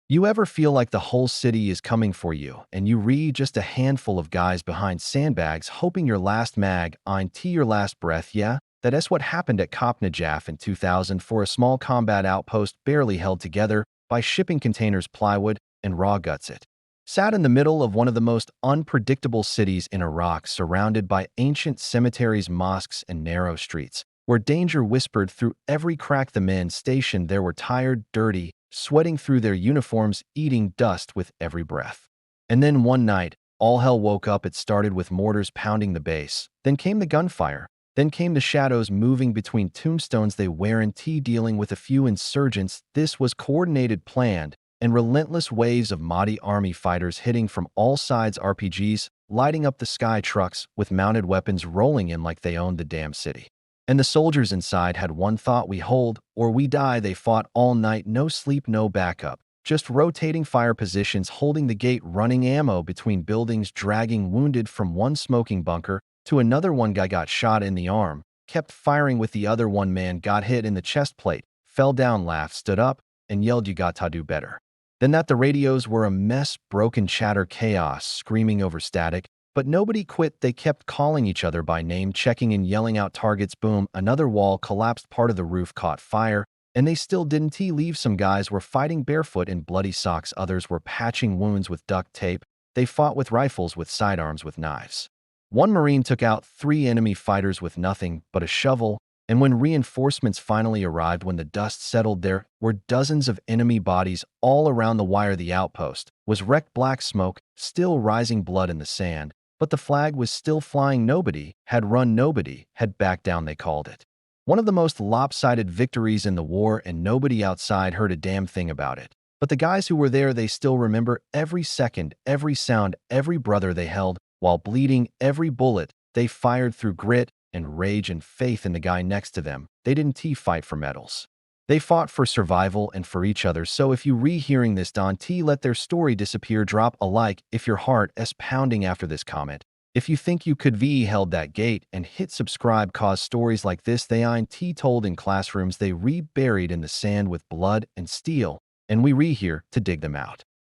You ever feel like the whole city is coming for you, and you read just a handful of guys behind sandbags hoping your last mag on to your last breath, yeah? That's what happened at COP Najaf in 2000 for a small combat outpost barely held together by shipping containers plywood and raw guts it. Sat in the middle of one of the most unpredictable cities in Iraq, surrounded by ancient cemeteries, mosques, and narrow streets, where danger whispered through every crack. The men stationed there were tired, dirty, sweating through their uniforms, eating dust with every breath. And then one night, all hell woke up. It started with mortars pounding the base. Then came the gunfire. Then came the shadows moving between tombstones. They weren't dealing with a few insurgents. This was coordinated, planned, and relentless waves of Mahdi army fighters hitting from all sides, RPGs lighting up the sky, trucks with mounted weapons rolling in like they owned the damn city. And the soldiers inside had one thought: we hold or we die. They fought all night, no sleep, no backup, just rotating fire positions, holding the gate, running ammo between buildings, dragging wounded from one smoking bunker to another. One guy got shot in the arm, kept firing with the other. One man got hit in the chest plate, fell down, laughed, stood up, and yelled, "You got to do better." Then that the radios were a mess, broken chatter, chaos, screaming over static. But nobody quit. They kept calling each other by name, checking in, yelling out targets. Boom, another wall collapsed, part of the roof caught fire, and they still didn't leave. Some guys were fighting barefoot in bloody socks, others were patching wounds with duct tape. They fought with rifles, with sidearms, with knives. One Marine took out 3 enemy fighters with nothing but a shovel, and when reinforcements finally arrived, when the dust settled, there were dozens of enemy bodies all around the wire. The outpost was wrecked, black smoke, still rising, blood in the sand. But the flag was still flying. Nobody had run, nobody had backed down. They called it one of the most lopsided victories in the war, and nobody outside heard a damn thing about it. But the guys who were there, they still remember every second, every sound, every brother they held while bleeding, every bullet they fired through grit and rage and faith in the guy next to them. They didn't fight for medals. They fought for survival and for each other. So if you re-hearing this, don't let their story disappear. Drop a like if your heart is pounding after this comment. If you think you could held that gate, and hit subscribe, cause stories like this they ain't told in classrooms. They re-buried in the sand with blood and steel, and we re-here to dig them out.